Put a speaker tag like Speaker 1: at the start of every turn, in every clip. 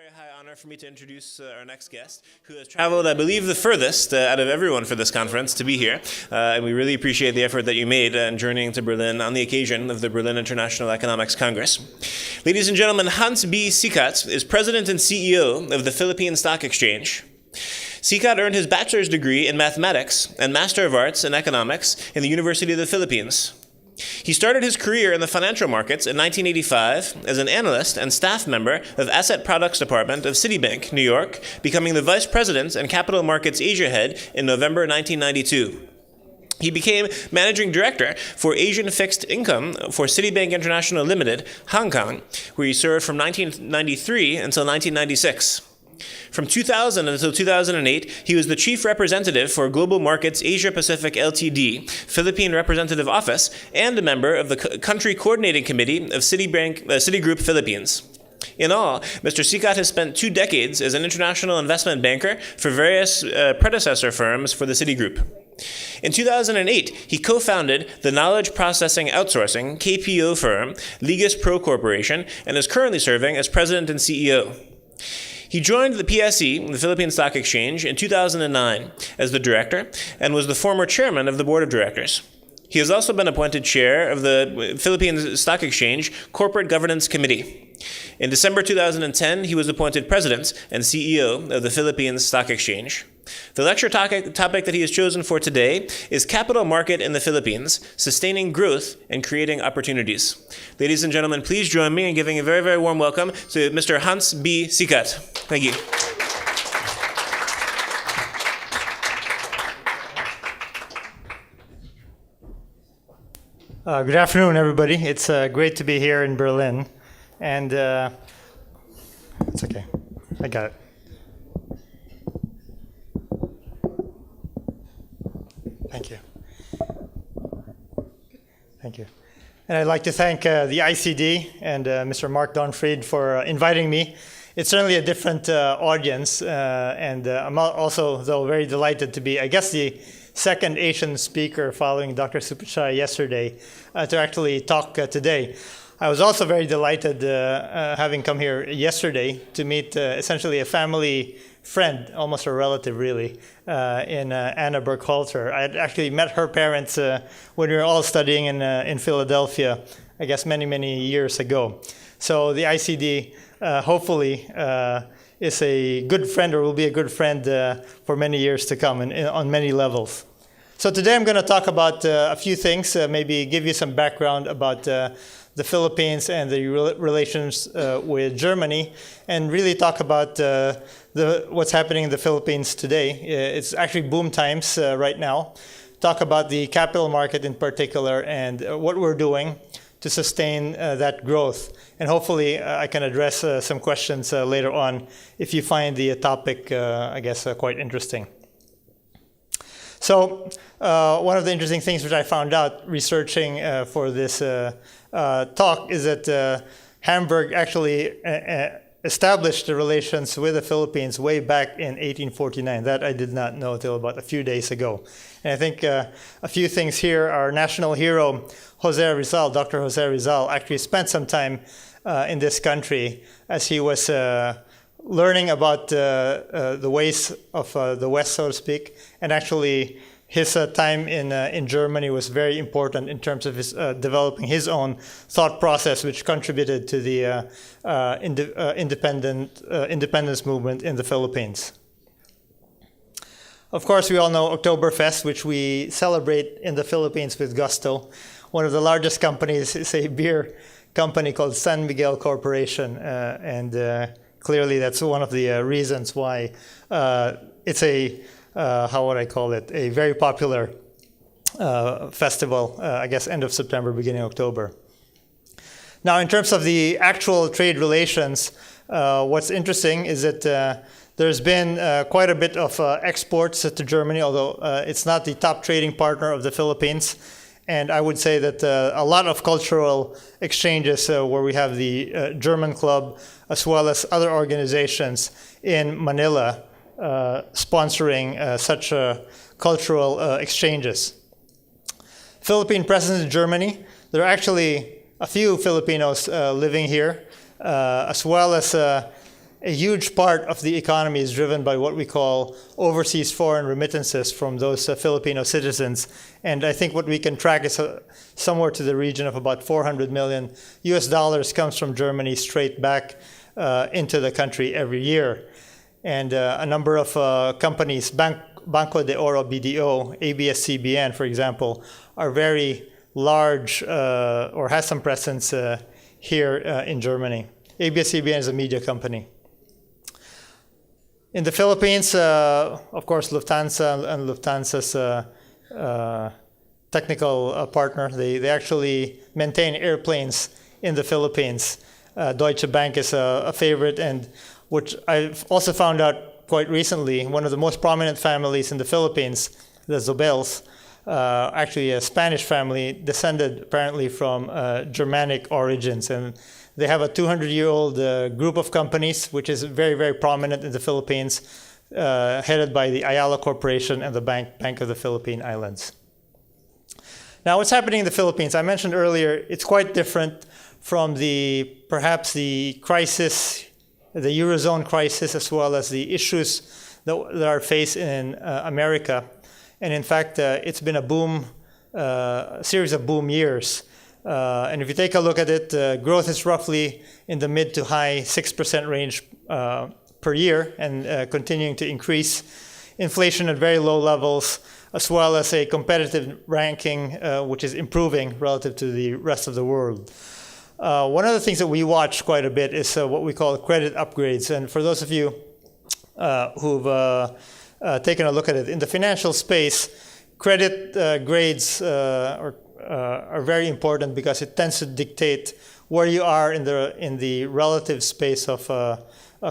Speaker 1: very high honor for me to introduce our next guest, who has traveled, I believe, the furthest out of everyone for this conference to be here. And we really appreciate the effort that you made in journeying to Berlin on the occasion of the Berlin International Economics Congress. Ladies and gentlemen, Hans B. Sicat is president and CEO of the Philippine Stock Exchange. Sicat earned his bachelor's degree in mathematics and Master of Arts in economics in the University of the Philippines. He started his career in the financial markets in 1985 as an analyst and staff member of Asset Products Department of Citibank, New York, becoming the Vice President and Capital Markets Asia Head in November 1992. He became Managing Director for Asian Fixed Income for Citibank International Limited, Hong Kong, where he served from 1993 until 1996. From 2000 until 2008, he was the Chief Representative for Global Markets Asia Pacific Ltd, Philippine Representative Office, and a member of the Country Coordinating Committee of Citigroup Philippines. In all, Mr. Sicat has spent 2 decades as an international investment banker for various predecessor firms for the Citigroup. In 2008, he co-founded the knowledge processing outsourcing KPO firm, Ligas Pro Corporation, and is currently serving as president and CEO. He joined the PSE, the Philippine Stock Exchange, in 2009 as the director and was the former chairman of the board of directors. He has also been appointed chair of the Philippine Stock Exchange Corporate Governance Committee. In December 2010, he was appointed president and CEO of the Philippine Stock Exchange. The lecture topic that he has chosen for today is Capital Market in the Philippines, Sustaining Growth and Creating Opportunities. Ladies and gentlemen, please join me in giving a very, very warm welcome to Mr. Hans B. Sicat. Thank you.
Speaker 2: Good afternoon, everybody. It's great to be here in Berlin. And it's okay. I got it. Thank you. Thank you. And I'd like to thank the ICD and Mr. Mark Donfried for inviting me. It's certainly a different audience, and I'm also, though, very delighted to be, I guess, the second Asian speaker following Dr. Supichai yesterday to actually talk today. I was also very delighted, having come here yesterday, to meet essentially a family friend, almost a relative really, in Anna Burkhalter. I had actually met her parents when we were all studying in Philadelphia, I guess many, many years ago. So the ICD hopefully is a good friend, or will be a good friend for many years to come on many levels. So today I'm going to talk about a few things, maybe give you some background about the Philippines and the relations with Germany, and really talk about what's happening in the Philippines today. It's actually boom times right now. Talk about the capital market in particular and what we're doing to sustain that growth. And hopefully I can address some questions later on if you find the topic, I guess, quite interesting. So one of the interesting things which I found out researching for this talk is that Hamburg actually established the relations with the Philippines way back in 1849. That I did not know until about a few days ago. And I think a few things here. Our national hero, Jose Rizal, Dr. Jose Rizal, actually spent some time in this country as he was learning about the ways of the West, so to speak, and actually his time in Germany was very important in terms of his developing his own thought process, which contributed to the independence movement in the Philippines. Of course, we all know Oktoberfest, which we celebrate in the Philippines with gusto. One of the largest companies is a beer company called San Miguel Corporation, and clearly that's one of the reasons why it's a how would I call it, a very popular festival, I guess end of September, beginning October. Now, in terms of the actual trade relations, what's interesting is that there's been quite a bit of exports to Germany, although it's not the top trading partner of the Philippines. And I would say that a lot of cultural exchanges where we have the German Club, as well as other organizations in Manila, sponsoring such cultural exchanges. Philippine presence in Germany. There are actually a few Filipinos living here, as well as a huge part of the economy is driven by what we call overseas foreign remittances from those Filipino citizens. And I think what we can track is somewhere to the region of about 400 million US dollars comes from Germany straight back into the country every year. And a number of companies, Banco de Oro BDO, ABS-CBN, for example, are very large or has some presence here in Germany. ABS-CBN is a media company. In the Philippines, of course, Lufthansa and Lufthansa's technical partner, they actually maintain airplanes in the Philippines. Deutsche Bank is a favorite, and which I've also found out quite recently, one of the most prominent families in the Philippines, the Zobels, actually a Spanish family, descended apparently from Germanic origins. And they have a 200-year-old group of companies, which is very, very prominent in the Philippines, headed by the Ayala Corporation and the Bank of the Philippine Islands. Now, what's happening in the Philippines? I mentioned earlier, it's quite different from perhaps the crisis, the Eurozone crisis, as well as the issues that are faced in America. And in fact, it's been a series of boom years. And if you take a look at it, growth is roughly in the mid to high 6% range per year and continuing to increase. Inflation at very low levels, as well as a competitive ranking, which is improving relative to the rest of the world. One of the things that we watch quite a bit is what we call credit upgrades. And for those of you who've taken a look at it, in the financial space, credit grades are very important because it tends to dictate where you are in the relative space of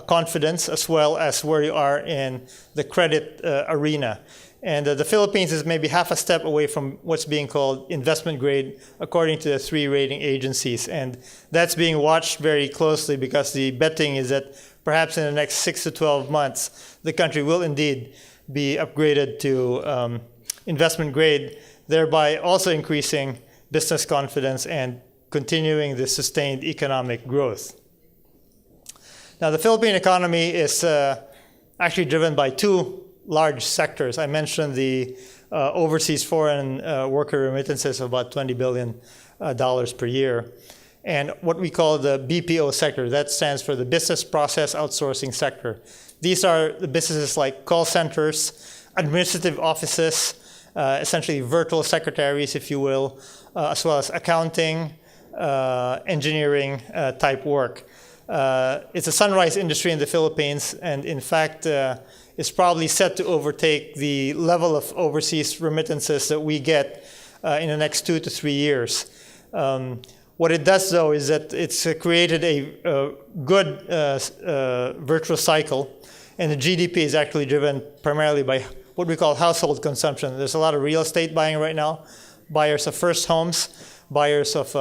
Speaker 2: confidence, as well as where you are in the credit arena. And the Philippines is maybe half a step away from what's being called investment grade, according to the 3 rating agencies. And that's being watched very closely because the betting is that perhaps in the next 6 to 12 months, the country will indeed be upgraded to investment grade, thereby also increasing business confidence and continuing the sustained economic growth. Now, the Philippine economy is actually driven by 2 large sectors. I mentioned the overseas foreign worker remittances of about $20 billion per year. And what we call the BPO sector, that stands for the business process outsourcing sector. These are the businesses like call centers, administrative offices, essentially virtual secretaries, if you will, as well as accounting, engineering type work. It's a sunrise industry in the Philippines, and in fact, is probably set to overtake the level of overseas remittances that we get in the next 2 to 3 years. What it does, though, is that it's created a good virtuous cycle, and the GDP is actually driven primarily by what we call household consumption. There's a lot of real estate buying right now, buyers of first homes, buyers of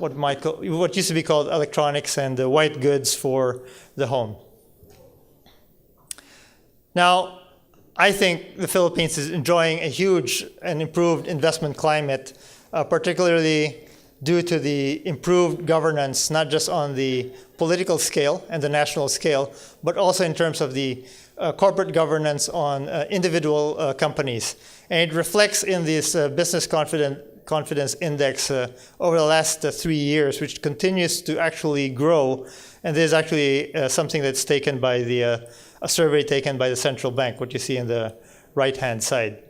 Speaker 2: what used to be called electronics and white goods for the home. Now, I think the Philippines is enjoying a huge and improved investment climate, particularly due to the improved governance, not just on the political scale and the national scale, but also in terms of the corporate governance on individual companies. And it reflects in this business confidence index over the last 3 years, which continues to actually grow. And there's actually something that's taken by a survey taken by the central bank, what you see in the right-hand side.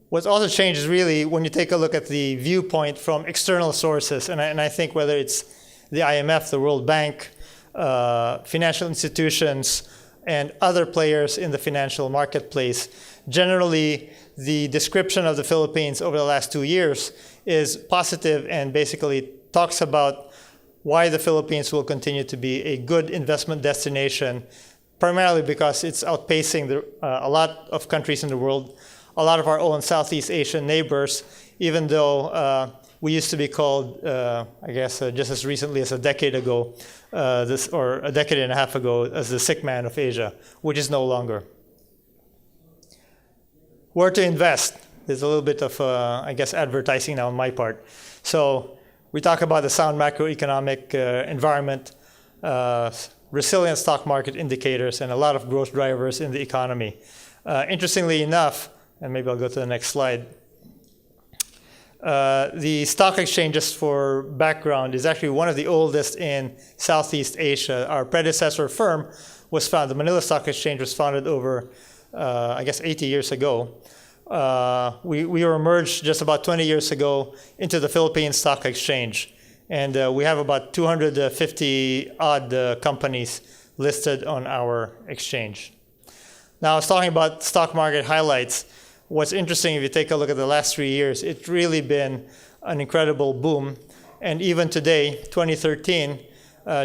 Speaker 2: What's also changed is really when you take a look at the viewpoint from external sources, and I think whether it's the IMF, the World Bank, financial institutions, and other players in the financial marketplace, generally the description of the Philippines over the last 2 years is positive and basically talks about why the Philippines will continue to be a good investment destination, primarily because it's outpacing a lot of countries in the world, a lot of our own Southeast Asian neighbors, even though we used to be called, just as recently as a decade ago, or a decade and a half ago, as the sick man of Asia, which is no longer. Where to invest? There's a little bit of, advertising now on my part. So we talk about the sound macroeconomic environment. resilient stock market indicators, and a lot of growth drivers in the economy. Interestingly enough, and maybe I'll go to the next slide, the stock exchange, just for background, is actually one of the oldest in Southeast Asia. Our predecessor firm was founded, the Manila Stock Exchange was founded over, I guess, 80 years ago. We were merged just about 20 years ago into the Philippine Stock Exchange. And we have about 250 odd companies listed on our exchange. Now, I was talking about stock market highlights. What's interesting, if you take a look at the last 3 years, it's really been an incredible boom. And even today, 2013,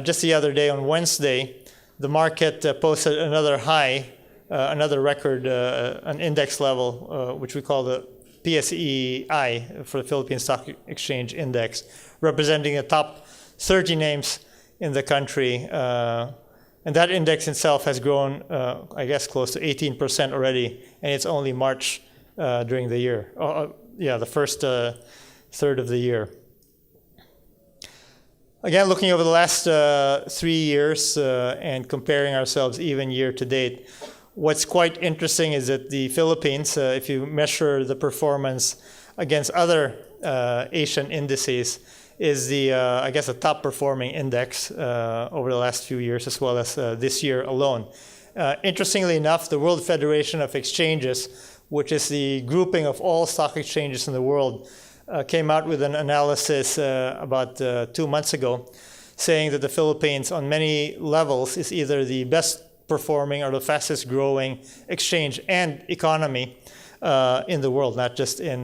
Speaker 2: just the other day on Wednesday, the market posted another high, another record, an index level, which we call the PSEI for the Philippine Stock Exchange Index, representing the top 30 names in the country. And that index itself has grown, I guess, close to 18% already, and it's only March during the year. The first third of the year. Again, looking over the last 3 years and comparing ourselves even year to date, what's quite interesting is that the Philippines, if you measure the performance against other Asian indices, is the, I guess, the top performing index over the last few years, as well as this year alone. Interestingly enough, the World Federation of Exchanges, which is the grouping of all stock exchanges in the world, came out with an analysis about 2 months ago, saying that the Philippines, on many levels, is either the best performing or the fastest growing exchange and economy in the world, not just in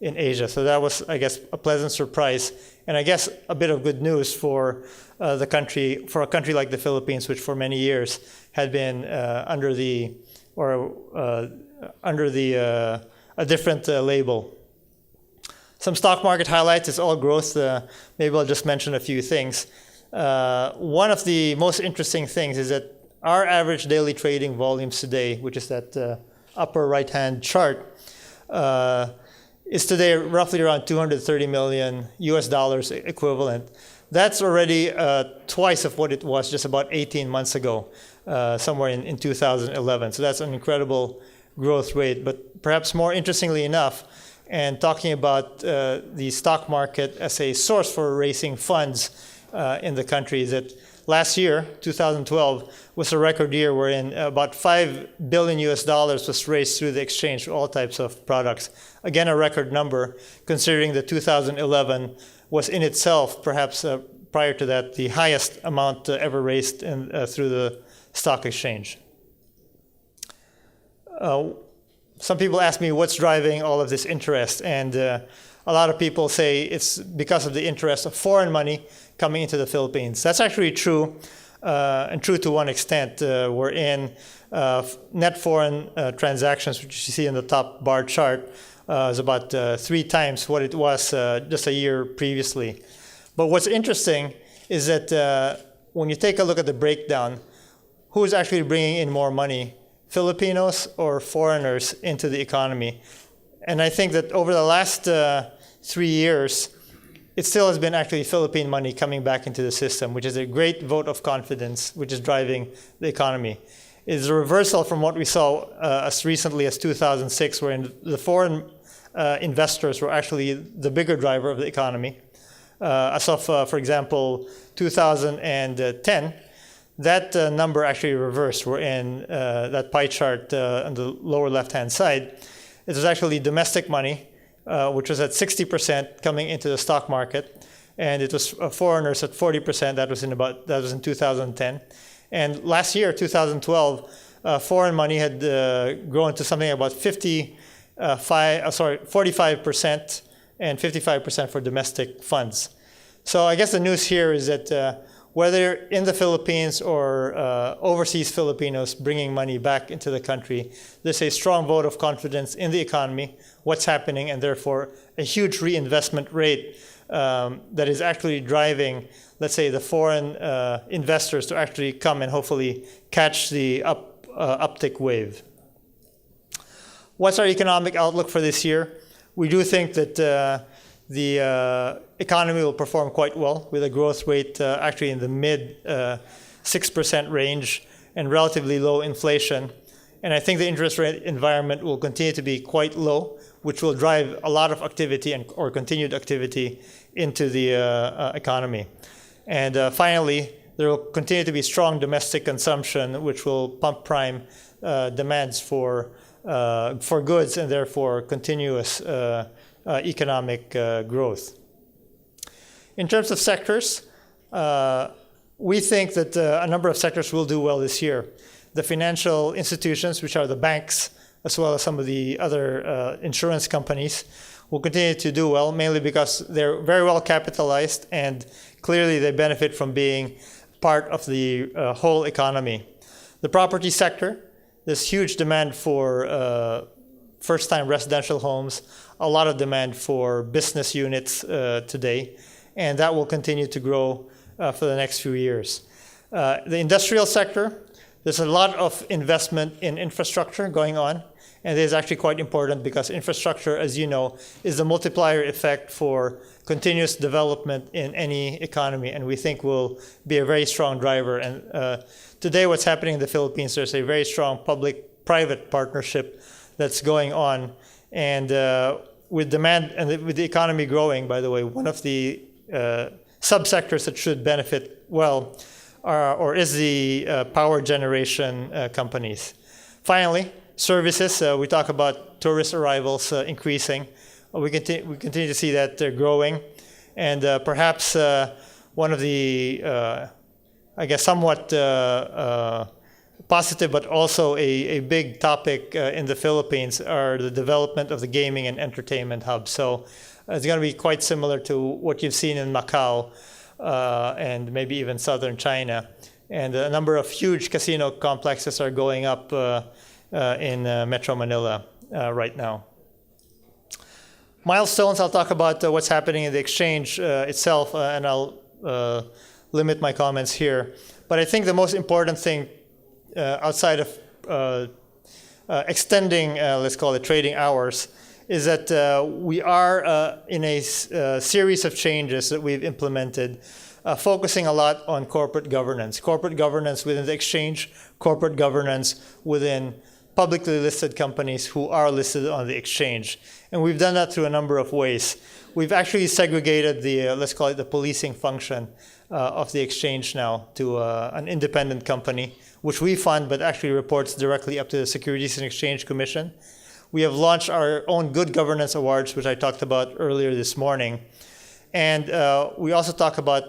Speaker 2: Asia. So that was, I guess, a pleasant surprise, and I guess a bit of good news for the country, for a country like the Philippines, which for many years had been under a different label. Some stock market highlights. It's all growth. Maybe I'll just mention a few things. One of the most interesting things is that our average daily trading volumes today, which is that upper right-hand chart, is today roughly around 230 million US dollars equivalent. That's already twice of what it was just about 18 months ago, somewhere in 2011. So that's an incredible growth rate. But perhaps more interestingly enough, and talking about the stock market as a source for raising funds in the country, is that last year, 2012, was a record year wherein about 5 billion US dollars was raised through the exchange for all types of products. Again, a record number, considering that 2011 was in itself, perhaps prior to that, the highest amount ever raised through the stock exchange. Some people ask me what's driving all of this interest, and a lot of people say it's because of the interest of foreign money coming into the Philippines. That's actually true, and true to one extent. We're in net foreign transactions, which you see in the top bar chart, is about 3 times what it was just a year previously. But what's interesting is that when you take a look at the breakdown, who's actually bringing in more money, Filipinos or foreigners into the economy? And I think that over the last 3 years, it still has been actually Philippine money coming back into the system, which is a great vote of confidence, which is driving the economy. It's a reversal from what we saw as recently as 2006, wherein the foreign investors were actually the bigger driver of the economy. As of, for example, 2010, that number actually reversed. We're in that pie chart on the lower left-hand side. It was actually domestic money, which was at 60% coming into the stock market, and it was foreigners at 40%. That was in 2010, and last year, 2012, foreign money had grown to something about 45% and 55% for domestic funds. So I guess the news here is that whether in the Philippines or overseas Filipinos bringing money back into the country, there's a strong vote of confidence in the economy, what's happening, and therefore a huge reinvestment rate that is actually driving, let's say, the foreign investors to actually come and hopefully catch the uptick wave. What's our economic outlook for this year? We do think that the economy will perform quite well with a growth rate actually in the mid 6% range and relatively low inflation. And I think the interest rate environment will continue to be quite low, which will drive a lot of activity or continued activity into the economy. And finally, there will continue to be strong domestic consumption, which will pump prime demands for goods and therefore continuous economic growth. In terms of sectors, we think that a number of sectors will do well this year. The financial institutions, which are the banks, as well as some of the other insurance companies, will continue to do well, mainly because they're very well capitalized and clearly they benefit from being part of the whole economy. The property sector, there's huge demand for first-time residential homes, a lot of demand for business units today, and that will continue to grow for the next few years. The industrial sector, there's a lot of investment in infrastructure going on, and it is actually quite important because infrastructure, as you know, is the multiplier effect for continuous development in any economy, and we think will be a very strong driver. And today what's happening in the Philippines, there's a very strong public-private partnership that's going on, and with demand and with the economy growing, by the way, one of the subsectors that should benefit well is the power generation companies. Finally, services, we talk about tourist arrivals increasing. We continue to see that they're growing. And perhaps one of the, I guess, somewhat positive, but also a big topic in the Philippines are the development of the gaming and entertainment hubs. So it's going to be quite similar to what you've seen in Macau and maybe even southern China. And a number of huge casino complexes are going up in Metro Manila right now. Milestones, I'll talk about what's happening in the exchange itself, and I'll limit my comments here. But I think the most important thing outside of extending, let's call it trading hours, is that we are in a series of changes that we've implemented, focusing a lot on corporate governance within the exchange, corporate governance within publicly listed companies who are listed on the exchange. And we've done that through a number of ways. We've actually segregated the, let's call it the policing function of the exchange now to an independent company, which we fund but actually reports directly up to the Securities and Exchange Commission. We have launched our own Good Governance Awards, which I talked about earlier this morning. And we also talk about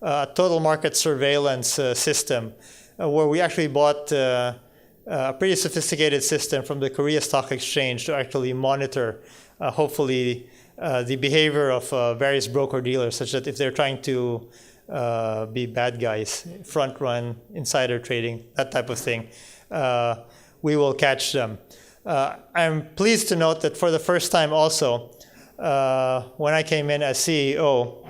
Speaker 2: a total market surveillance system, where we actually bought a pretty sophisticated system from the Korea Stock Exchange to actually monitor, hopefully, the behavior of various broker-dealers, such that if they're trying to be bad guys, front-run, insider trading, that type of thing, we will catch them. I'm pleased to note that for the first time also, when I came in as CEO,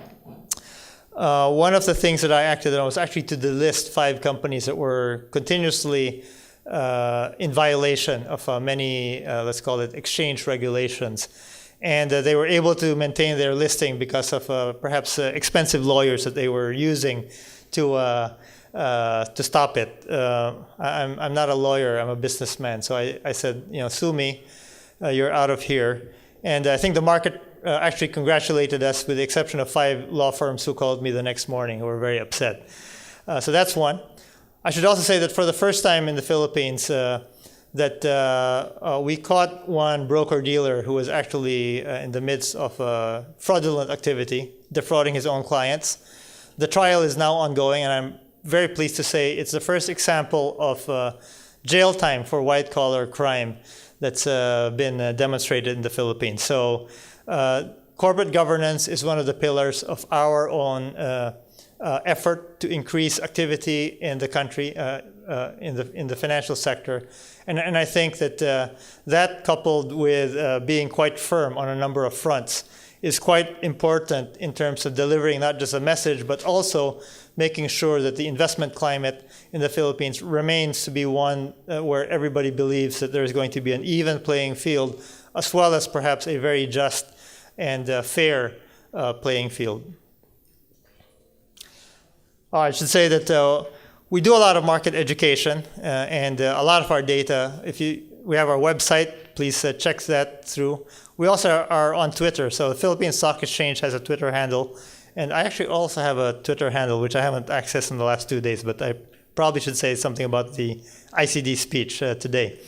Speaker 2: one of the things that I acted on was actually to delist 5 companies that were continuously in violation of many, let's call it, exchange regulations. And they were able to maintain their listing because of perhaps expensive lawyers that they were using to stop it. I'm not a lawyer, I'm a businessman. So I said, sue me, you're out of here. And I think the market actually congratulated us, with the exception of 5 law firms who called me the next morning who were very upset. So that's one. I should also say that for the first time in the Philippines, that we caught one broker-dealer who was actually in the midst of fraudulent activity, defrauding his own clients. The trial is now ongoing, and I'm very pleased to say it's the first example of jail time for white-collar crime that's been demonstrated in the Philippines. So corporate governance is one of the pillars of our own effort to increase activity in the country, in the financial sector. And I think that that coupled with being quite firm on a number of fronts is quite important in terms of delivering not just a message, but also making sure that the investment climate in the Philippines remains to be one where everybody believes that there is going to be an even playing field, as well as perhaps a very just and fair playing field. I should say that we do a lot of market education and a lot of our data. We have our website, please check that through. We also are on Twitter. So the Philippine Stock Exchange has a Twitter handle. And I actually also have a Twitter handle, which I haven't accessed in the last 2 days, but I probably should say something about the ICD speech today.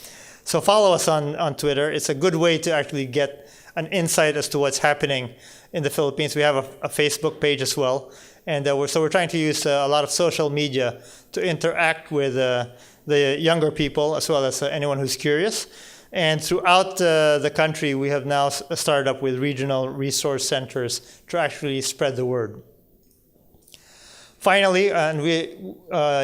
Speaker 2: So follow us on Twitter. It's a good way to actually get an insight as to what's happening in the Philippines. We have a Facebook page as well. And so we're trying to use a lot of social media to interact with the younger people as well as anyone who's curious. And throughout the country, we have now started up with regional resource centers to actually spread the word. Finally, and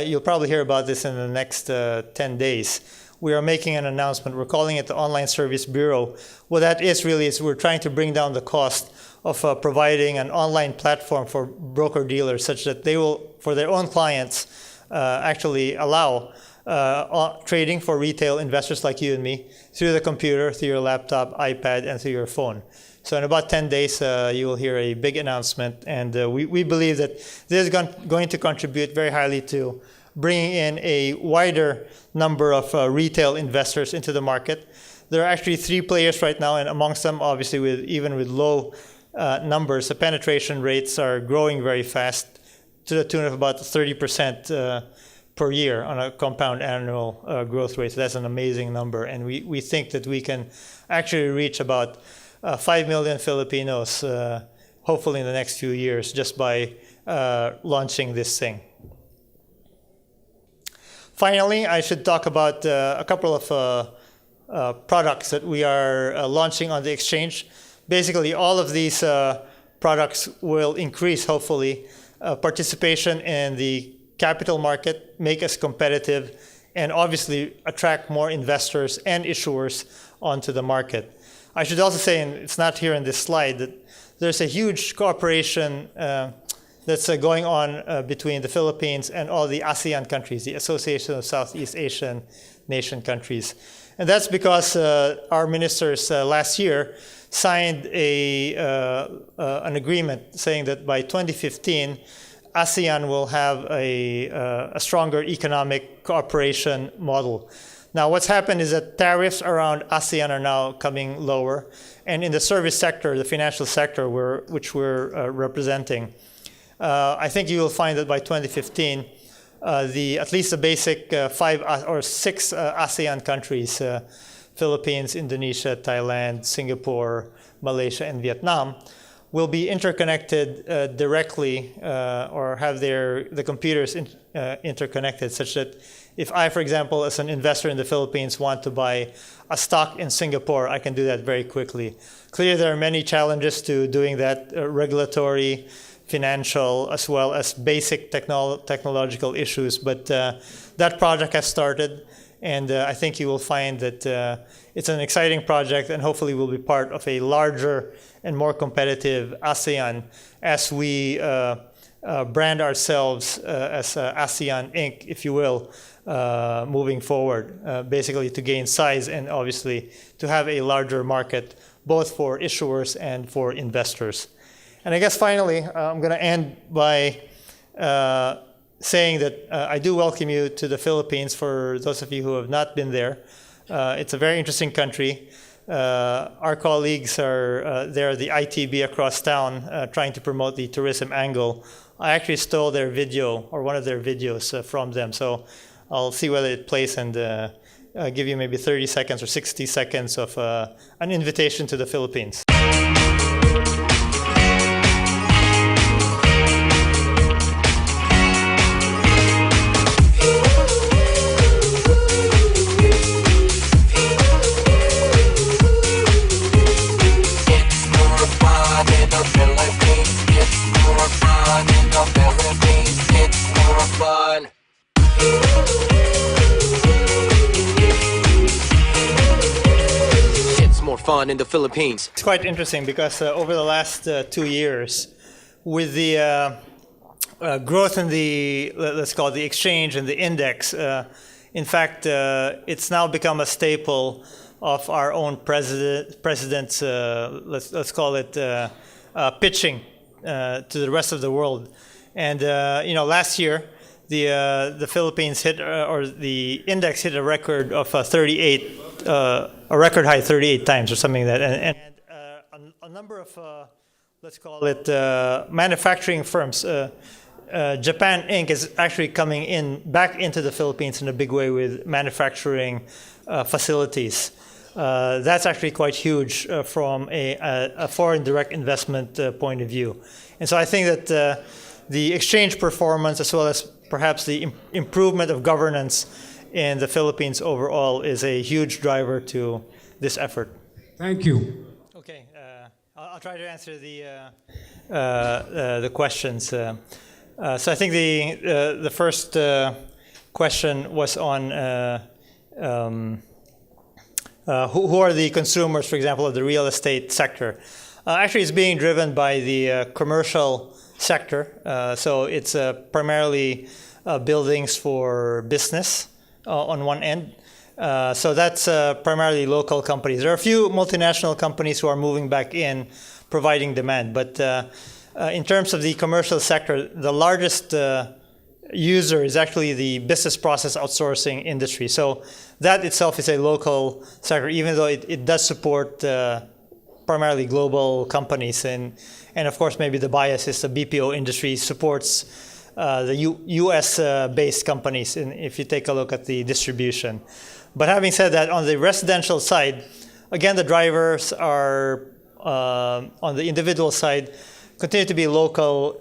Speaker 2: you'll probably hear about this in the next 10 days, we are making an announcement. We're calling it the Online Service Bureau. What that is really is we're trying to bring down the cost of providing an online platform for broker-dealers such that they will, for their own clients, actually allow trading for retail investors like you and me through the computer, through your laptop, iPad, and through your phone. So in about 10 days, you will hear a big announcement. And we believe that this is going to contribute very highly to bringing in a wider number of retail investors into the market. There are actually 3 players right now, and amongst them, obviously, even with low numbers, the penetration rates are growing very fast to the tune of about 30% per year on a compound annual growth rate. So that's an amazing number. And we think that we can actually reach about 5 million Filipinos, hopefully in the next few years, just by launching this thing. Finally, I should talk about a couple of products that we are launching on the exchange. Basically, all of these products will increase, hopefully, participation in the capital market, make us competitive, and obviously attract more investors and issuers onto the market. I should also say, and it's not here in this slide, that there's a huge cooperation that's going on between the Philippines and all the ASEAN countries, the Association of Southeast Asian Nation Countries. And that's because our ministers last year signed an agreement saying that by 2015, ASEAN will have a stronger economic cooperation model. Now, what's happened is that tariffs around ASEAN are now coming lower. And in the service sector, the financial sector, which we're representing, I think you will find that by 2015, at least the basic 5 or 6 ASEAN countries, Philippines, Indonesia, Thailand, Singapore, Malaysia, and Vietnam, will be interconnected directly or have the computers interconnected such that if I, for example, as an investor in the Philippines want to buy a stock in Singapore, I can do that very quickly. Clearly, there are many challenges to doing that, regulatory, financial, as well as basic technological issues. But that project has started, and I think you will find that it's an exciting project and hopefully will be part of a larger and more competitive ASEAN as we brand ourselves as ASEAN Inc., if you will, moving forward, basically to gain size and obviously to have a larger market, both for issuers and for investors. And I guess finally, I'm going to end by saying that I do welcome you to the Philippines for those of you who have not been there. It's a very interesting country. Our colleagues are there at the ITB across town trying to promote the tourism angle. I actually stole their video or one of their videos from them. So I'll see whether it plays and give you maybe 30 seconds or 60 seconds of an invitation to the Philippines.
Speaker 3: Fun in the Philippines.
Speaker 2: It's quite interesting because over the last 2 years, with the growth in the, let's call it the exchange and the index, in fact, it's now become a staple of our own president's, let's call it pitching to the rest of the world. And last year, the Philippines hit, or the index hit a record of 38, a record high 38 times or something like that. And a number of, let's call it, manufacturing firms. Japan Inc. is actually coming back into the Philippines in a big way with manufacturing facilities. That's actually quite huge from a foreign direct investment point of view. And so I think that the exchange performance, as well as perhaps the improvement of governance in the Philippines overall, is a huge driver to this effort.
Speaker 4: Thank you.
Speaker 2: Okay, I'll try to answer the questions. So I think the first question was on who are the consumers, for example, of the real estate sector. Actually, it's being driven by the commercial sector. So it's primarily buildings for business on one end. So that's primarily local companies. There are a few multinational companies who are moving back in, providing demand. But in terms of the commercial sector, the largest user is actually the business process outsourcing industry. So that itself is a local sector, even though it does support primarily global companies. And of course, maybe the bias is the BPO industry supports the US-based companies, if you take a look at the distribution. But having said that, on the residential side, again, the drivers are, on the individual side, continue to be local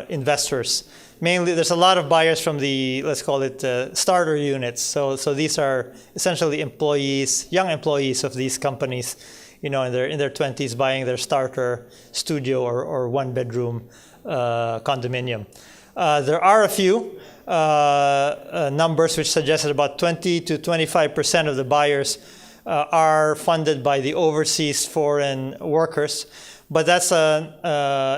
Speaker 2: investors. Mainly, there's a lot of buyers from the, let's call it, starter units. So these are essentially employees, young employees of these companies, in their 20s, buying their starter studio or one-bedroom condominium. There are a few numbers which suggest that about 20 to 25% of the buyers are funded by the overseas foreign workers. But that's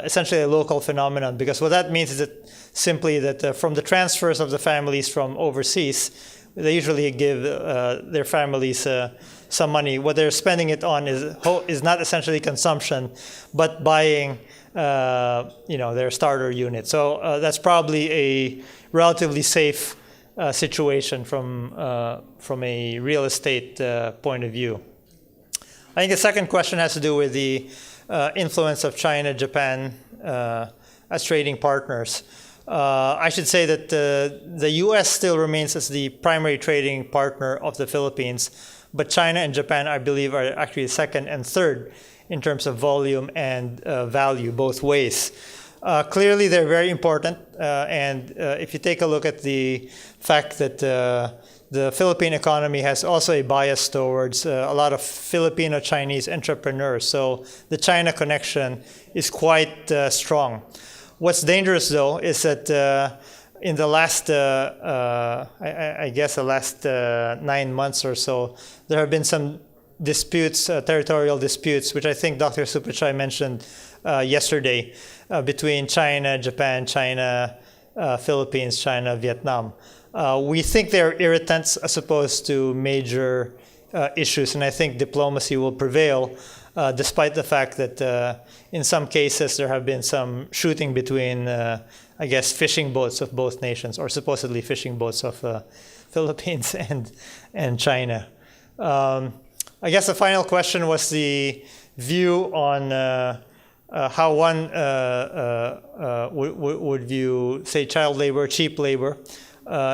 Speaker 2: essentially a local phenomenon, because what that means is that simply that from the transfers of the families from overseas, they usually give their families some money. What they're spending it on is not essentially consumption, but buying their starter unit. So that's probably a relatively safe situation from a real estate point of view. I think the second question has to do with the influence of China, Japan as trading partners. I should say that the U.S. still remains as the primary trading partner of the Philippines, but China and Japan, I believe, are actually second and third in terms of volume and value, both ways. Clearly, they're very important, and if you take a look at the fact that the Philippine economy has also a bias towards a lot of Filipino-Chinese entrepreneurs, so the China connection is quite strong. What's dangerous, though, is that in the last, I guess the last 9 months or so, there have been some disputes, territorial disputes, which I think Dr. Supachai mentioned yesterday, between China, Japan, China, Philippines, China, Vietnam. We think they're irritants as opposed to major issues, and I think diplomacy will prevail, despite the fact that in some cases there have been some shooting between, I guess, fishing boats of both nations, or supposedly fishing boats of Philippines and China. I guess the final question was the view on how one would view, say, child labor, cheap labor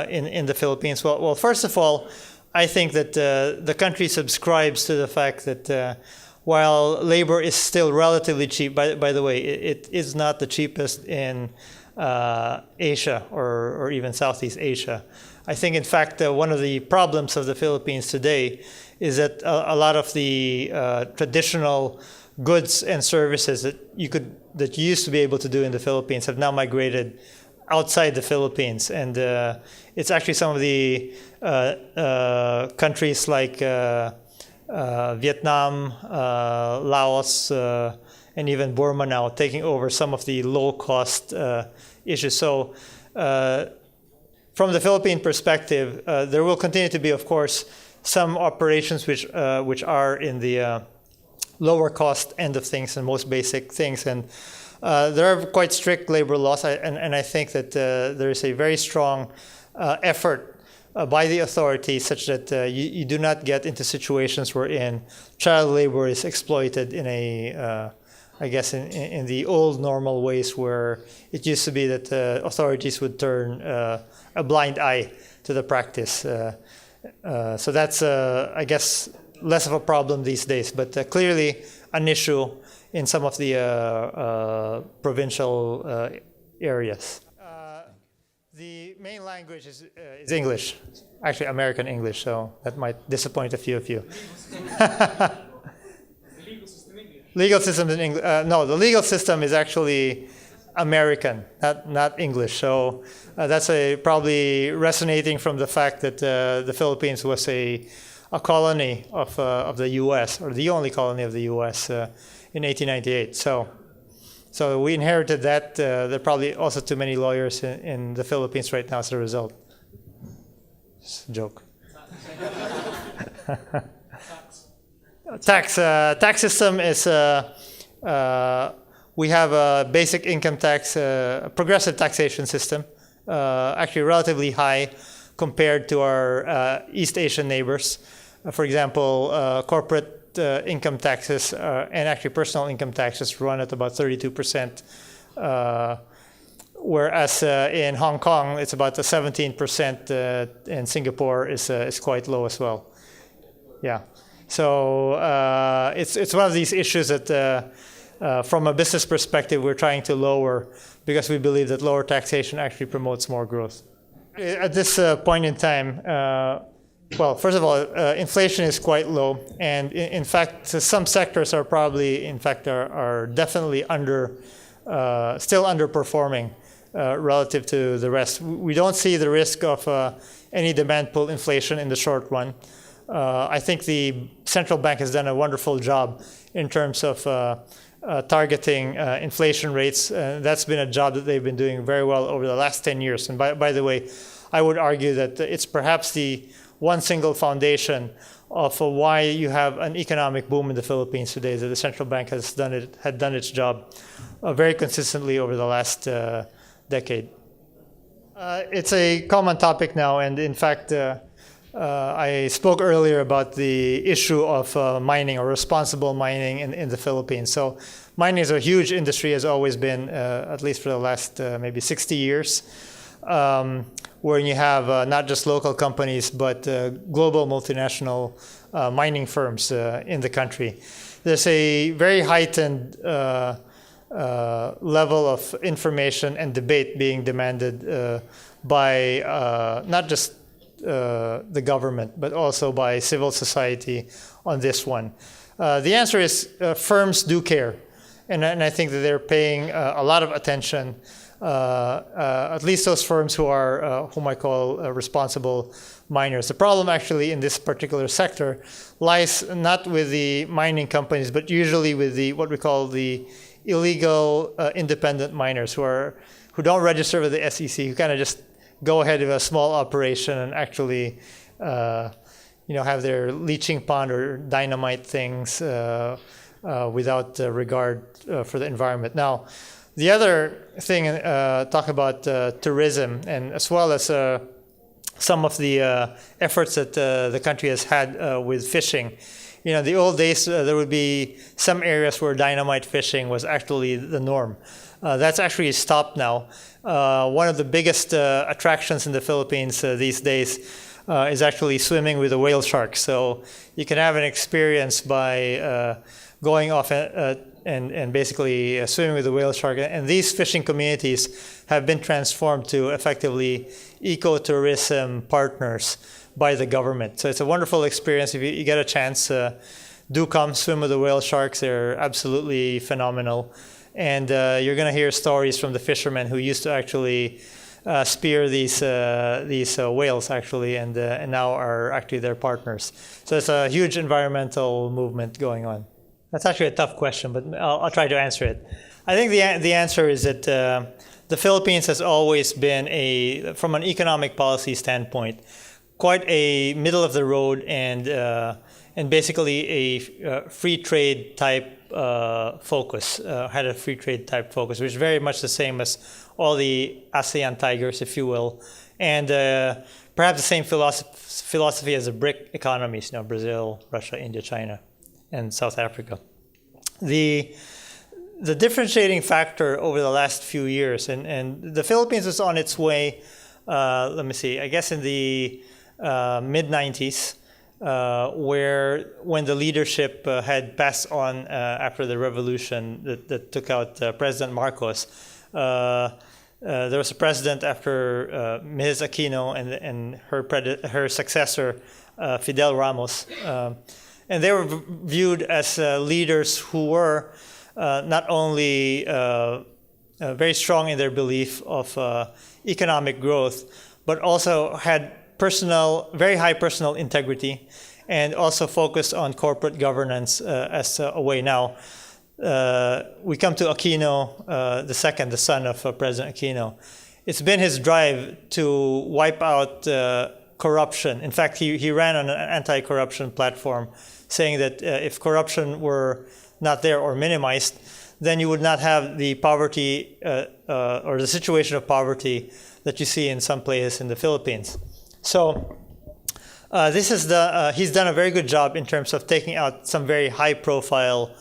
Speaker 2: in the Philippines. Well, first of all, I think that the country subscribes to the fact that while labor is still relatively cheap, by the way, it is not the cheapest in Asia or even Southeast Asia. I think, in fact, one of the problems of the Philippines today is that a lot of the traditional goods and services that you used to be able to do in the Philippines have now migrated outside the Philippines, and it's actually some of the countries like Vietnam, Laos, and even Burma now taking over some of the low-cost issues. So from the Philippine perspective, there will continue to be, of course, some operations which are in the lower cost end of things and most basic things. And there are quite strict labor laws, and I think that there is a very strong effort by the authorities such that you do not get into situations wherein child labor is exploited in a, I guess, in the old normal ways where it used to be that authorities would turn a blind eye to the practice. So that's, I guess, less of a problem these days, but clearly an issue in some of the provincial areas. The main language is English, actually American English, so that might disappoint a few of you. Legal system in English. No, the legal system is actually American, not English. So that's probably resonating from the fact that the Philippines was a colony of the U.S., or the only colony of the U.S. In 1898. So we inherited that. There are probably also too many lawyers in the Philippines right now as a result. It's a joke. Tax system is, we have a basic income tax, progressive taxation system, actually relatively high compared to our East Asian neighbors. For example, corporate income taxes and actually personal income taxes run at about 32%, whereas in Hong Kong it's about 17%, and Singapore is quite low as well. Yeah, so it's one of these issues that from a business perspective we're trying to lower because we believe that lower taxation actually promotes more growth. At this point in time, well, first of all, inflation is quite low, and in fact, some sectors are probably, in fact, are definitely still underperforming relative to the rest. We don't see the risk of any demand pull inflation in the short run. I think the central bank has done a wonderful job in terms of targeting inflation rates. That's been a job that they've been doing very well over the last 10 years. And by the way, I would argue that it's perhaps the one single foundation of why you have an economic boom in the Philippines today, that the central bank had done its job very consistently over the last decade. It's a common topic now, and in fact, I spoke earlier about the issue of mining or responsible mining in the Philippines. So mining is a huge industry, has always been, at least for the last maybe 60 years. Where you have not just local companies, but global multinational mining firms in the country. There's a very heightened level of information and debate being demanded by not just the government, but also by civil society on this one. The answer is firms do care, and I think that they're paying a lot of attention. At least those firms who are whom I call responsible miners. The problem actually in this particular sector lies not with the mining companies, but usually with what we call the illegal independent miners who don't register with the SEC, who kind of just go ahead with a small operation and actually have their leaching pond or dynamite things without regard for the environment. Now, the other thing, talk about tourism, and as well as some of the efforts that the country has had with fishing. In the old days, there would be some areas where dynamite fishing was actually the norm. That's actually stopped now. One of the biggest attractions in the Philippines these days is actually swimming with a whale shark. So you can have an experience by going off and basically swimming with the whale shark. And these fishing communities have been transformed to effectively ecotourism partners by the government. So it's a wonderful experience. If you get a chance, do come swim with the whale sharks. They're absolutely phenomenal. And you're going to hear stories from the fishermen who used to actually spear these whales, actually, and now are actually their partners. So it's a huge environmental movement going on. That's actually a tough question, but I'll try to answer it. I think the answer is that the Philippines has always been, from an economic policy standpoint, quite a middle of the road and and basically a free trade type focus, had a free trade type focus, which is very much the same as all the ASEAN tigers, if you will, and perhaps the same philosophy as the BRIC economies, Brazil, Russia, India, China, and South Africa. The differentiating factor over the last few years, and the Philippines was on its way, let me see, I guess in the mid-90s, where when the leadership had passed on after the revolution that took out President Marcos, there was a president after Ms. Aquino and her successor, Fidel Ramos, and they were viewed as leaders who were not only very strong in their belief of economic growth, but also had very high personal integrity, and also focused on corporate governance as a way. Now, we come to Aquino the son of President Aquino. It's been his drive to wipe out corruption. In fact, he ran on an anti-corruption platform, saying that if corruption were not there or minimized, then you would not have the poverty or the situation of poverty that you see in some places in the Philippines. So he's done a very good job in terms of taking out some very high-profile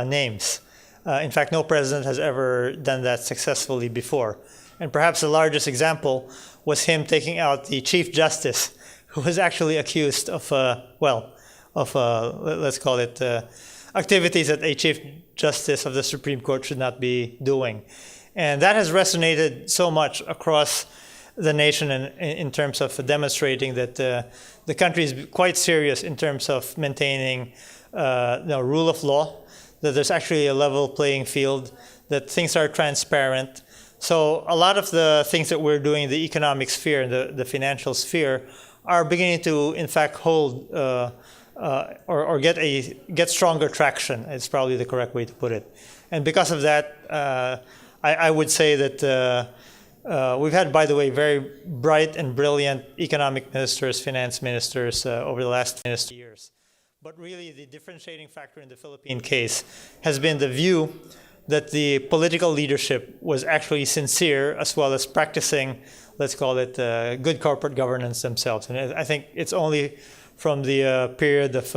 Speaker 2: names. In fact, no president has ever done that successfully before. And perhaps the largest example was him taking out the Chief Justice, who was actually accused of, let's call it, activities that a Chief Justice of the Supreme Court should not be doing. And that has resonated so much across the nation in terms of demonstrating that the country is quite serious in terms of maintaining rule of law, that there's actually a level playing field, that things are transparent. So a lot of the things that we're doing in the economic sphere and the financial sphere are beginning to, in fact, hold or get stronger traction. It's probably the correct way to put it. And because of that, I would say that we've had, by the way, very bright and brilliant economic ministers, finance ministers over the last years. But really, the differentiating factor in the Philippine case has been the view that the political leadership was actually sincere, as well as practicing, let's call it, good corporate governance themselves. And I think it's only from the period of,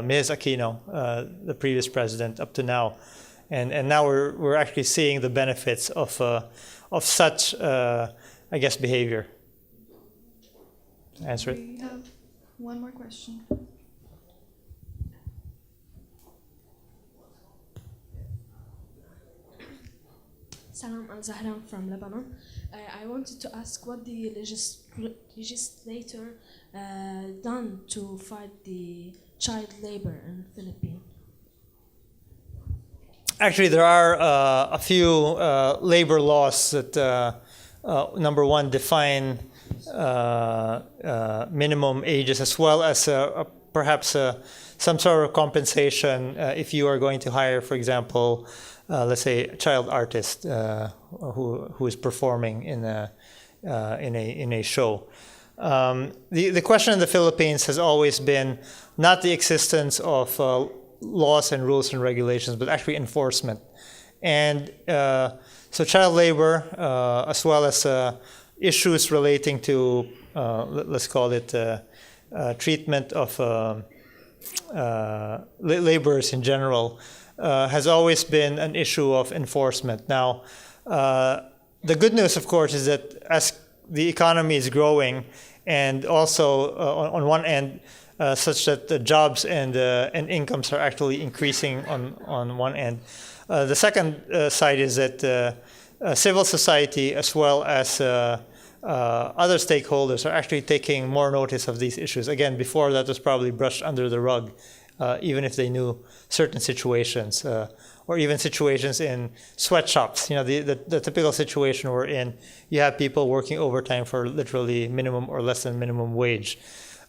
Speaker 2: Ms. Aquino, the previous president, up to now, and now we're actually seeing the benefits of such, behavior. Answer it.
Speaker 4: We have one more question.
Speaker 5: Salam Al-Zahran from Lebanon. I wanted to ask what the legislator done to fight the child labor in the Philippines.
Speaker 2: Actually, there are a few labor laws that, number one, define minimum ages, as well as perhaps some sort of compensation if you are going to hire, for example, let's say, a child artist who is performing in a show. The question in the Philippines has always been not the existence of laws and rules and regulations, but actually enforcement. And so child labor, as well as issues relating to, let's call it, treatment of laborers in general, has always been an issue of enforcement. Now, the good news, of course, is that as the economy is growing, and also on one end, such that the jobs and incomes are actually increasing on one end. The second side is that civil society, as well as other stakeholders, are actually taking more notice of these issues. Again, before that was probably brushed under the rug, even if they knew certain situations, or even situations in sweatshops. You know, the typical situation we're in, you have people working overtime for literally minimum or less than minimum wage.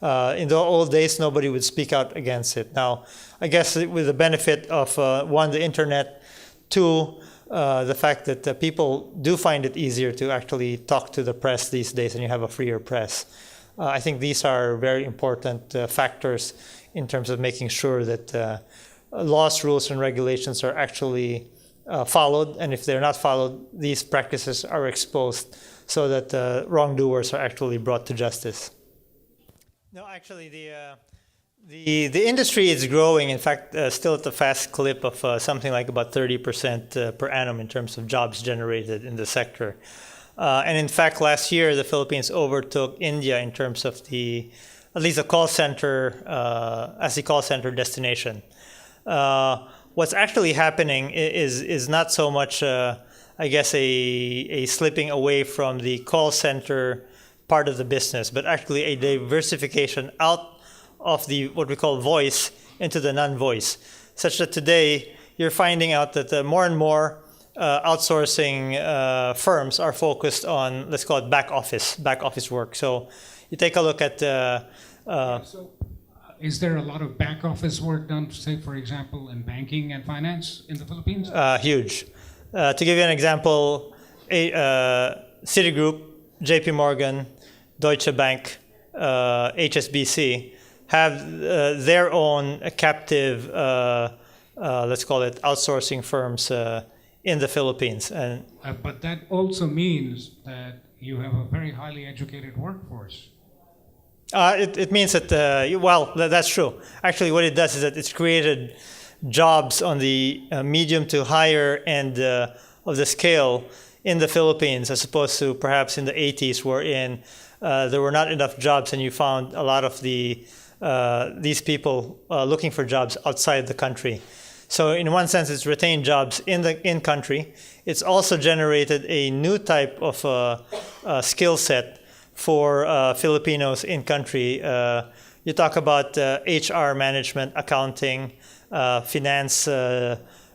Speaker 2: In the old days, nobody would speak out against it. Now, I guess with the benefit of, one, the internet, two, the fact that people do find it easier to actually talk to the press these days, and you have a freer press. I think these are very important factors in terms of making sure that laws, rules, and regulations are actually followed, and if they're not followed, these practices are exposed so that wrongdoers are actually brought to justice. No, actually, the industry is growing. In fact, still at a fast clip of something like about 30% per annum in terms of jobs generated in the sector. And in fact, last year, the Philippines overtook India in terms of at least a call center, as a call center destination. What's actually happening is not so much, I guess, a slipping away from the call center part of the business, but actually a diversification out of the what we call voice into the non-voice, such that today you're finding out that more and more outsourcing firms are focused on, let's call it back office work. So you take a look at.
Speaker 6: Is there a lot of back office work done, say, for example, in banking and finance in the Philippines?
Speaker 2: Huge. To give you an example, Citigroup, JP Morgan, Deutsche Bank, HSBC have their own captive, let's call it outsourcing firms in the Philippines. And
Speaker 6: But that also means that you have a very highly educated workforce.
Speaker 2: It means that, well, that's true. Actually, what it does is that it's created jobs on the medium to higher end of the scale in the Philippines, as opposed to perhaps in the 80s, wherein there were not enough jobs, and you found a lot of these people looking for jobs outside the country. So in one sense, it's retained jobs in country. It's also generated a new type of skill set for Filipinos in country. You talk about HR management, accounting, finance,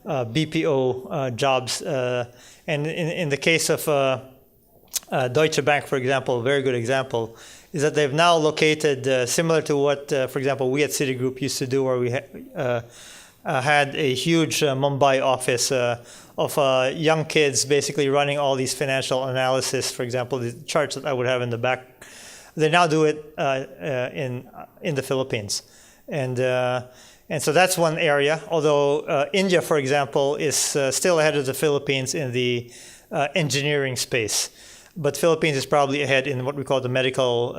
Speaker 2: BPO jobs. And in the case of Deutsche Bank, for example, a very good example, is that they've now located, similar to what, for example, we at Citigroup used to do, where we had a huge Mumbai office of young kids basically running all these financial analysis, for example, the charts that I would have in the back. They now do it in the Philippines. And so that's one area, although India, for example, is still ahead of the Philippines in the engineering space. But Philippines is probably ahead in what we call the medical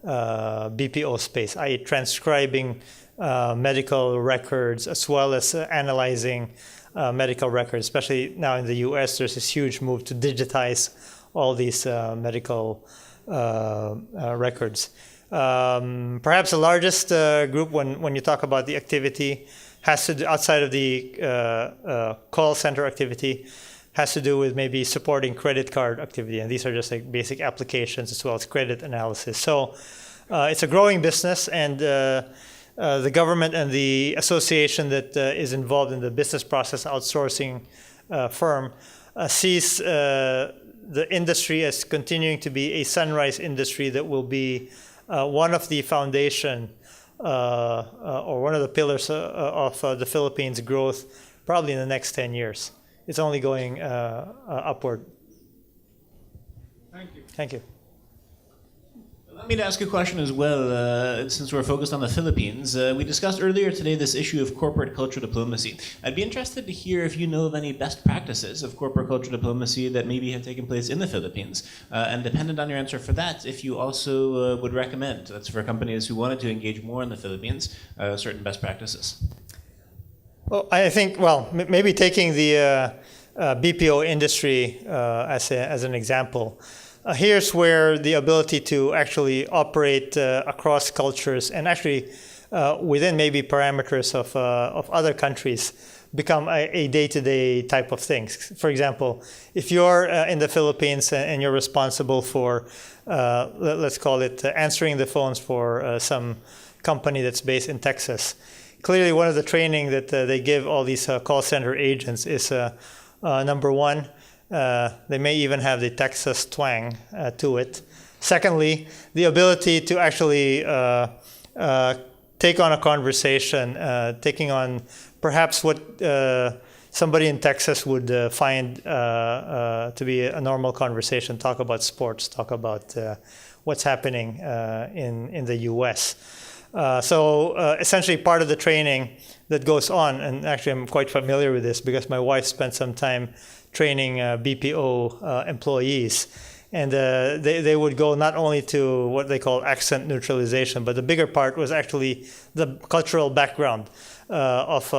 Speaker 2: BPO space, i.e. transcribing medical records as well as analyzing medical records. Especially now in the US, there's this huge move to digitize all these medical records. Perhaps the largest group when you talk about the activity has to do, outside of the call center activity, has to do with maybe supporting credit card activity. And these are just like basic applications as well as credit analysis. So it's a growing business, and the government and the association that is involved in the business process outsourcing firm sees the industry as continuing to be a sunrise industry that will be one of the foundation or one of the pillars of the Philippines' growth probably in the next 10 years. It's only going upward.
Speaker 6: Thank you.
Speaker 2: Thank you.
Speaker 1: Let me ask a question as well, since we're focused on the Philippines. We discussed earlier today this issue of corporate culture diplomacy. I'd be interested to hear if you know of any best practices of corporate culture diplomacy that maybe have taken place in the Philippines. And dependent on your answer for that, if you also would recommend, that's for companies who wanted to engage more in the Philippines, certain best practices.
Speaker 2: Well, I think, maybe taking the BPO industry as an example. Here's where the ability to actually operate across cultures and actually within maybe parameters of other countries become a day-to-day type of things. For example, if you're in the Philippines and you're responsible for, let's call it, answering the phones for some company that's based in Texas, clearly one of the training that they give all these call center agents is number one, they may even have the Texas twang to it. Secondly, the ability to actually take on a conversation, taking on perhaps what somebody in Texas would find to be a normal conversation, talk about sports, talk about what's happening in the U.S. Essentially part of the training that goes on, and actually I'm quite familiar with this because my wife spent some time training BPO employees. And they would go not only to what they call accent neutralization, but the bigger part was actually the cultural background of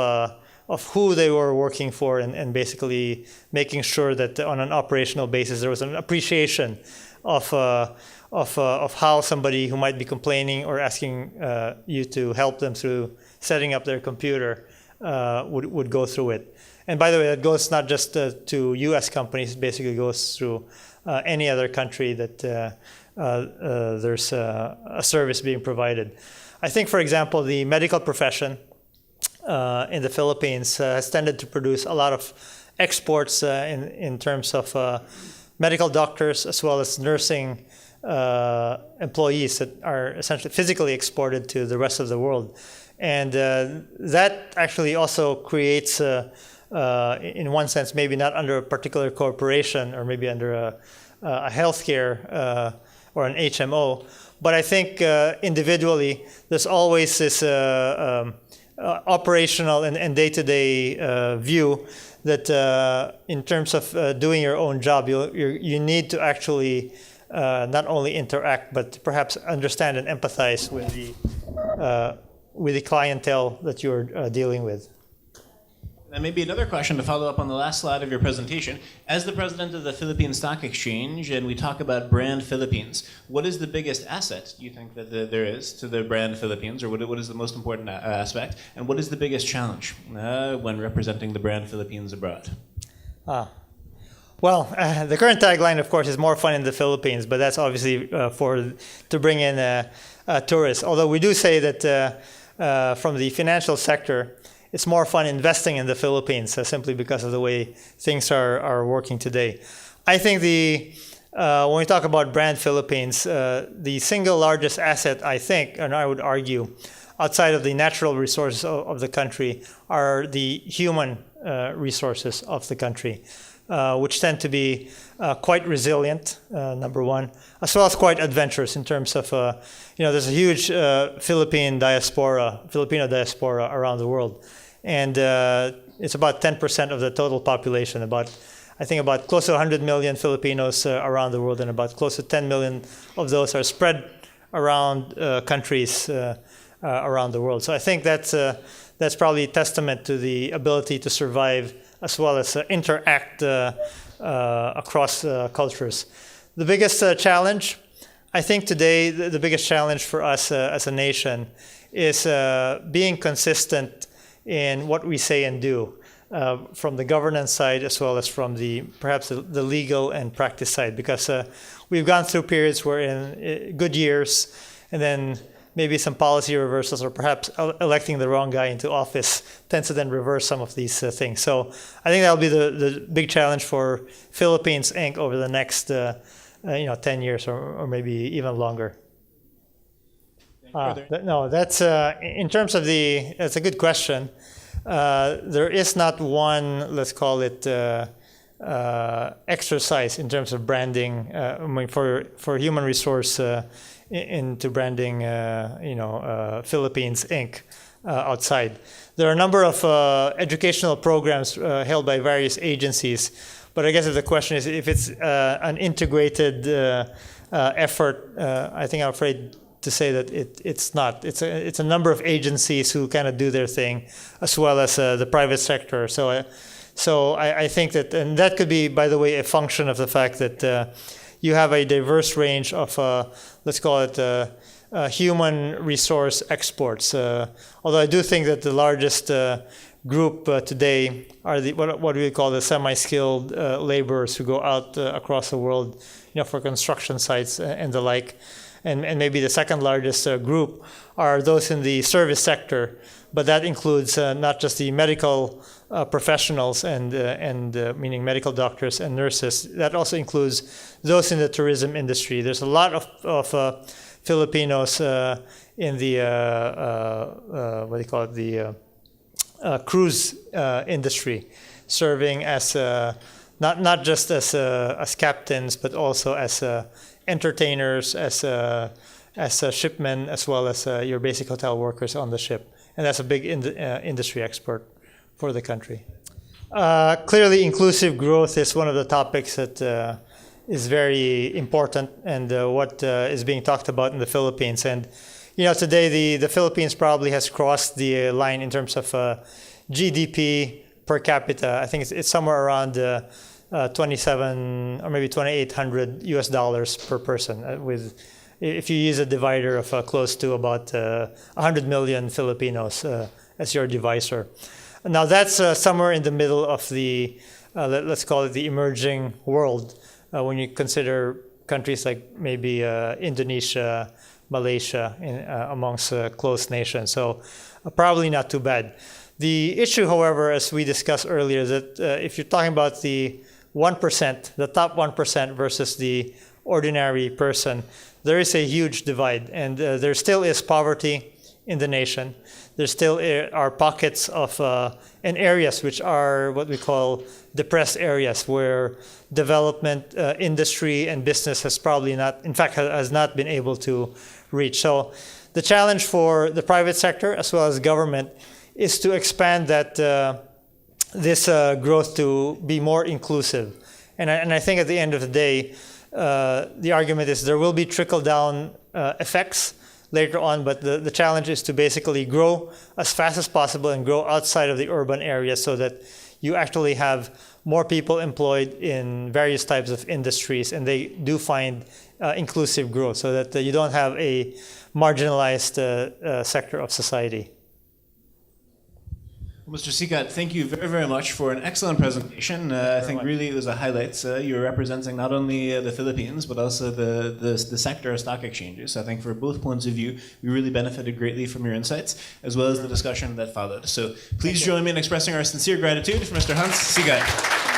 Speaker 2: who they were working for, and basically making sure that on an operational basis there was an appreciation of how somebody who might be complaining or asking you to help them through setting up their computer would go through it. And by the way, that goes not just to U.S. companies, it basically goes through any other country that there's a service being provided. I think, for example, the medical profession in the Philippines has tended to produce a lot of exports in terms of medical doctors as well as nursing employees that are essentially physically exported to the rest of the world. And that actually also creates, in one sense, maybe not under a particular corporation or maybe under a healthcare or an HMO, but I think individually there's always this operational and day-to-day view that in terms of doing your own job, you need to actually not only interact, but perhaps understand and empathize with the clientele that you're dealing with.
Speaker 1: And maybe another question to follow up on the last slide of your presentation. As the president of the Philippine Stock Exchange, and we talk about brand Philippines, what is the biggest asset you think that there is to the brand Philippines, or what is the most important aspect, and what is the biggest challenge when representing the brand Philippines abroad?
Speaker 2: Well, the current tagline, of course, is more fun in the Philippines, but that's obviously to bring in tourists. Although we do say that from the financial sector, it's more fun investing in the Philippines simply because of the way things are working today. I think when we talk about brand Philippines, the single largest asset, I think, and I would argue, outside of the natural resources of the country, are the human resources of the country, which tend to be quite resilient, number one, as well as quite adventurous in terms of, there's a huge Filipino diaspora around the world. And it's about 10% of the total population, I think about close to 100 million Filipinos around the world, and about close to 10 million of those are spread around countries around the world. So I think that's probably a testament to the ability to survive as well as interact across cultures. The biggest challenge, I think today, the biggest challenge for us as a nation is being consistent in what we say and do, from the governance side as well as from perhaps the legal and practice side, because we've gone through periods where in good years and then maybe some policy reversals, or perhaps electing the wrong guy into office tends to then reverse some of these things. So I think that'll be the big challenge for Philippines Inc. over the next 10 years or maybe even longer. No, that's in terms of that's a good question. There is not one, let's call it, exercise in terms of branding. For human resource into branding, Philippines Inc. Outside. There are a number of educational programs held by various agencies, but I guess if the question is if it's an integrated effort, I think I'm afraid to say that it's not. It's a number of agencies who kind of do their thing, as well as the private sector. So I think that, and that could be, by the way, a function of the fact that you have a diverse range of, let's call it, human resource exports. Although I do think that the largest group today are what we call the semi-skilled laborers who go out across the world, for construction sites and the like. And maybe the second largest group are those in the service sector, but that includes not just the medical professionals and meaning medical doctors and nurses. That also includes those in the tourism industry. There's a lot of Filipinos in the cruise industry, serving as not just as captains, but also as entertainers, as as shipmen as well as your basic hotel workers on the ship. And that's a big industry export for the country. Clearly, inclusive growth is one of the topics that is very important and what is being talked about in the Philippines. And today the Philippines probably has crossed the line in terms of GDP per capita. I think it's somewhere around 27 or maybe $2,800 per person. If you use a divider of close to about 100 million Filipinos as your divisor. Now that's somewhere in the middle of the let's call it the emerging world when you consider countries like maybe Indonesia, Malaysia, amongst close nations. So probably not too bad. The issue, however, as we discussed earlier, is that if you're talking about the 1%, the top 1% versus the ordinary person, there is a huge divide, and there still is poverty in the nation. There still are pockets of and areas which are what we call depressed areas, where development, industry, and business has probably not, in fact, has not been able to reach. So the challenge for the private sector as well as government is to expand that this growth to be more inclusive. And I think at the end of the day, the argument is there will be trickle-down effects later on, but the challenge is to basically grow as fast as possible and grow outside of the urban areas so that you actually have more people employed in various types of industries, and they do find inclusive growth so that you don't have a marginalized sector of society.
Speaker 1: Well, Mr. Sicat, thank you very, very much for an excellent presentation. I think really it was a highlight. You're representing not only the Philippines, but also the sector of stock exchanges. So I think for both points of view, we really benefited greatly from your insights, as well as the discussion that followed. So please join me in expressing our sincere gratitude for Mr. Hans Sicat.